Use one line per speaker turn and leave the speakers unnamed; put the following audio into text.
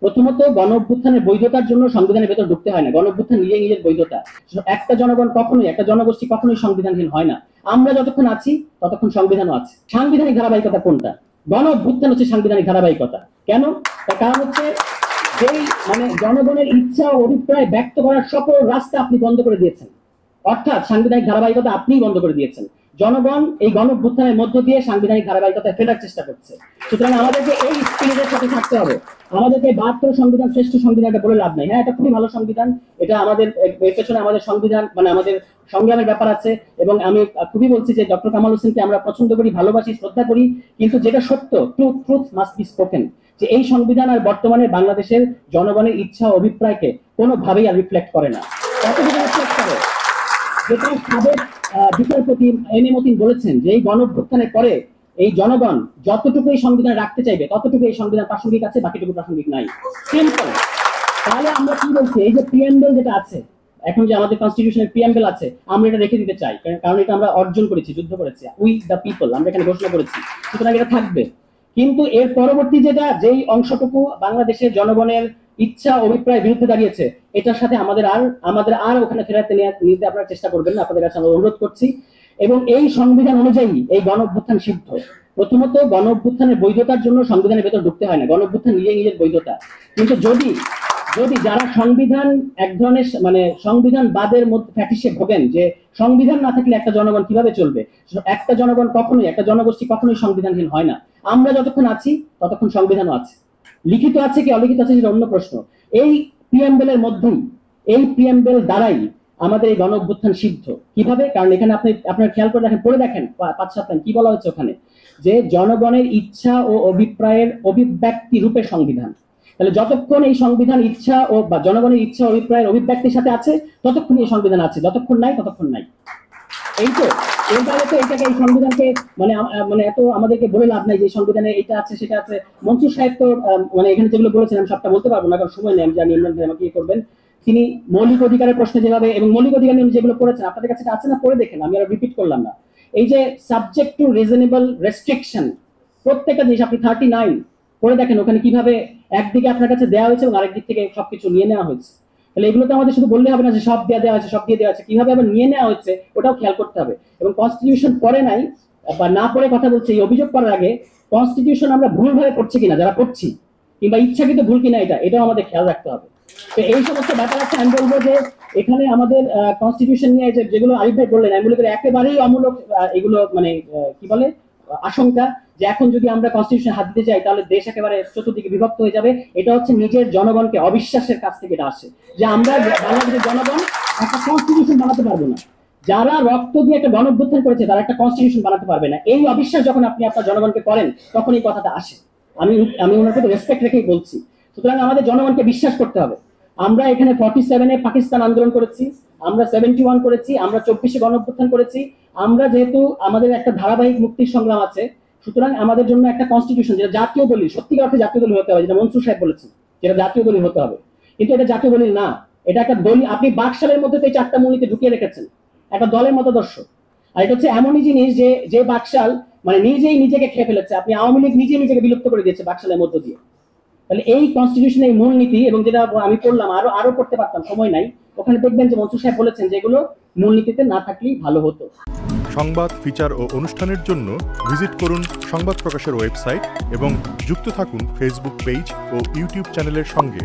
প্রথমত গণ অভ্যুত্থানের বৈধতার জন্য সংবিধানের ভেতর ঢুকতে হয় না। গণ অভ্যুত্থান নিজের বৈধতা। একটা জনগণ কখনোই, একটা জনগোষ্ঠী কখনোই সংবিধানহীন হয় না। আমরা যতক্ষণ আছি ততক্ষণ সংবিধানও আছে। সাংবিধানিক ধারাবাহিকতা কোনটা? গণ অভ্যুত্থান হচ্ছে সাংবিধানিক ধারাবাহিকতা। কেন? তার কারণ হচ্ছে যেই জনগণের ইচ্ছা ও অভিপ্রায় ব্যক্ত করার সকল রাস্তা আপনি বন্ধ করে দিয়েছেন, অর্থাৎ সাংবিধানিক ধারাবাহিকতা আপনিই বন্ধ করে দিয়েছেন। জনগণ এই গণ অভ্যুত্থানের মধ্য দিয়ে সাংবিধানিক ধারাবাহিকতায় ফেরার চেষ্টা করছে। সুতরাং আমাদেরকে এই স্পিরিটের সাথে থাকতে হবে। আমাদেরকে 72 সংবিধান শ্রেষ্ঠ সংবিধান এটা বলে লাভ নাই। হ্যাঁ, এটা খুবই ভালো সংবিধান। এটা আমাদের পেছনে আমাদের সংবিধান আমাদের সংগ্রামের ব্যাপার আছে। এবং আমি খুবই বলছি যে ডক্টর কামাল হোসেনকে আমরা পছন্দ করি, ভালোবাসি, শ্রদ্ধা করি, কিন্তু যেটা সত্য, ট্রুথ মাস্ট বি স্পোকেন, যে এই সংবিধান আর বর্তমানে বাংলাদেশের জনগণের ইচ্ছা ও অভিপ্রায়কে কোনোভাবেই আর রিফ্লেক্ট করে না। কতটুকু রিফ্লেক্ট করে? যেটা সাবেক বিচারপতি এম এ মতিন বলেছেন যে এই গণ অভ্যুত্থানের পরে এই জনগণ যতটুকু এই সংবিধান রাখতে চাইবে ততটুকু এই সংবিধান প্রাসঙ্গিক আছে, বাকিটুকু প্রাসঙ্গিক নাই। সিম্পল। তাহলে আমরা কি বলছি? এই যে প্রিএমবেল যেটা আছে এখন, যে আমাদের কনস্টিটিউশনের প্রিএমবেল আছে, আমরা এটা রেখে দিতে চাই, কারণ এটা আমরা অর্জন করেছি, যুদ্ধ করেছি, উই দ্য পিপল, আমরা এখানে ঘোষণা করেছি, সুতরাং এটা থাকবে। কিন্তু এর পরবর্তী যেই অংশটুকু বাংলাদেশের জনগণের ইচ্ছা অভিপ্রায় বিরুদ্ধে দাঁড়িয়েছে, এটার সাথে আমাদের আর ওখানে ফেরাতে নিতে আপনারা চেষ্টা করবেন না, আপনাদের কাছে আমরা অনুরোধ করছি। এবং এই সংবিধান অনুযায়ী এই গণ অভ্যুত্থান সিদ্ধ। প্রথমত গণ অভ্যুত্থানের বৈধতার জন্য সংবিধানের ভেতর ঢুকতে হয় না। গণ অভ্যুত্থান নিজের বৈধতা। কিন্তু যদি যারা সংবিধান এক ধরনের সংবিধান বাদের মধ্যে ফ্যাটিসে ভোগেন, যে সংবিধান না থাকলে একটা জনগণ কিভাবে চলবে, একটা জনগণ কখনোই, একটা জনগোষ্ঠী কখনোই সংবিধানহীন হয় না। আমরা যতক্ষণ আছি ততক্ষণ সংবিধানও আছে। লিখিত আছে কি অলিখিত আছে সেটা অন্য প্রশ্ন। এই প্রিএমবেলের মধ্যেই, এই প্রিএমবেল দ্বারাই আমাদের এই গণ অভ্যুত্থান সিদ্ধ। কিভাবে? কারণ এখানে আপনার খেয়াল করে দেখেন, পড়ে দেখেন 5-7 লাইন কি বলা হচ্ছে ওখানে, যে জনগণের ইচ্ছা ও অভিপ্রায়ের অভিব্যক্তি রূপে সংবিধান। তাহলে যতক্ষণ এই সংবিধান ইচ্ছা ও বা জনগণের ইচ্ছা অভিপ্রায়ের অভিব্যক্তির সাথে আছে ততক্ষণ এই সংবিধান আছে, যতক্ষণ নাই ততক্ষণ নাই। এই তো এইভাবে তো এটাকে, এই সংবিধানকে এত আমাদেরকে বলে লাভ নাই যে সংবিধানে এটা আছে সেটা আছে। মনসুর সাহেব তো এখানে যেগুলো বলেছেন আমি সবটা বলতে পারবো না, কারণ সময় নেই। আমি জানি ইমরান ভাই আমাকে করবেন। তিনি মৌলিক অধিকারের প্রশ্নে যেভাবে, এবং মৌলিক অধিকার নিয়ে যেগুলো পড়েছেন আপনাদের কাছে আছে না, পড়ে দেখেন, আমি আর রিপিট করলাম না। এই যে সাবজেক্ট টু রিজনেবল রেস্ট্রিকশন, প্রত্যেকটা জিনিস আপনি 39 পড়ে দেখেন ওখানে কিভাবে একদিকে আপনার কাছে দেওয়া হয়েছে এবং আরেক দিক থেকে সবকিছু নিয়ে নেওয়া হয়েছে। তাহলে এগুলো তো আমাদের শুধু বললে হবে না যে সব দেওয়া হয়েছে, সব দিয়ে দেওয়া হয়েছে, কিভাবে আবার নিয়ে নেওয়া হচ্ছে ওটাও খেয়াল করতে হবে। এবং কনস্টিটিউশন পড়ে নাই বা না পড়ে কথা বলছে, এই অভিযোগ করার আগে কনস্টিটিউশন আমরা ভুলভাবে পড়ছি কিনা, যারা পড়ছি, কিংবা ইচ্ছাকৃত ভুল কিনা, এটাও আমাদের খেয়াল রাখতে হবে। তো এই সমস্ত ব্যাপার আছে। আমি বলবো যে এখানে আমাদের কনস্টিটিউশন নিয়ে যেগুলো আরিফ ভাই বললেন, আমি বলি একেবারেই অমূলক এগুলো, কি বলে আশঙ্কা, যে এখন যদি আমরা কনস্টিটিউশন হাত দিতে যাই তাহলে দেশ একেবারে চতুর্দিকে বিভক্ত হয়ে যাবে। এটা হচ্ছে নিজের জনগণকে অবিশ্বাসের কাছ থেকে এটা আসে, যে আমরা বাংলাদেশের জনগণ একটা কনস্টিটিউশন বানাতে পারবো না। যারা রক্ত দিয়ে একটা গণ অভ্যুত্থান করেছে তারা একটা কনস্টিটিউশন বানাতে পারবে না। এই অবিশ্বাস যখন আপনি আপনার জনগণকে করেন তখন এই কথাটা আসে। আমি ওনার প্রতি রেসপেক্ট রেখেই বলছি। সুতরাং আমাদের জনগণকে বিশ্বাস করতে হবে। আমরা এখানে 47-এ পাকিস্তান আন্দোলন করেছি, আমরা 71 করেছি, আমরা 24-এ গণ অভ্যুত্থান করেছি। আমরা যেহেতু আমাদের একটা ধারাবাহিক মুক্তির সংগ্রাম আছে, সুতরাং আমাদের জন্য একটা কনস্টিটিউশন, যেটা জাতীয় দলিল, সত্যিকার অর্থে জাতীয় দলিল হতে হবে, যেটা মনসুর সাহেব বলেছেন, যেটা জাতীয় দলিল হতে হবে। কিন্তু এটা জাতীয় দলিল না, এটা একটা দলিল। আপনি বাকশালের মধ্যে তো এই 4টা মূলনীতি ঢুকিয়ে রেখেছেন, একটা দলের মতাদর্শ। আর এটা হচ্ছে এমনই জিনিস যে বাকশাল নিজেই নিজেকে খেয়ে ফেলেছে। আপনি আওয়ামী লীগ নিজেকে বিলুপ্ত করে দিয়েছে বাকশালের মধ্য দিয়ে। তাহলে এই কনস্টিটিউশনের এই মূলনীতি, এবং যেটা আমি পড়লাম, আরো পড়তে পারতাম, সময় নাই, ওখানে দেখবেন যে মনসুর সাহেব বলেছেন যেগুলো মূলনীতিতে না থাকলেই ভালো হতো।
সংবাদ, ফিচার ও অনুষ্ঠানের জন্য ভিজিট করুন সংবাদ প্রকাশের ওয়েবসাইট এবং যুক্ত থাকুন ফেসবুক পেজ ও ইউটিউব চ্যানেলের সঙ্গে।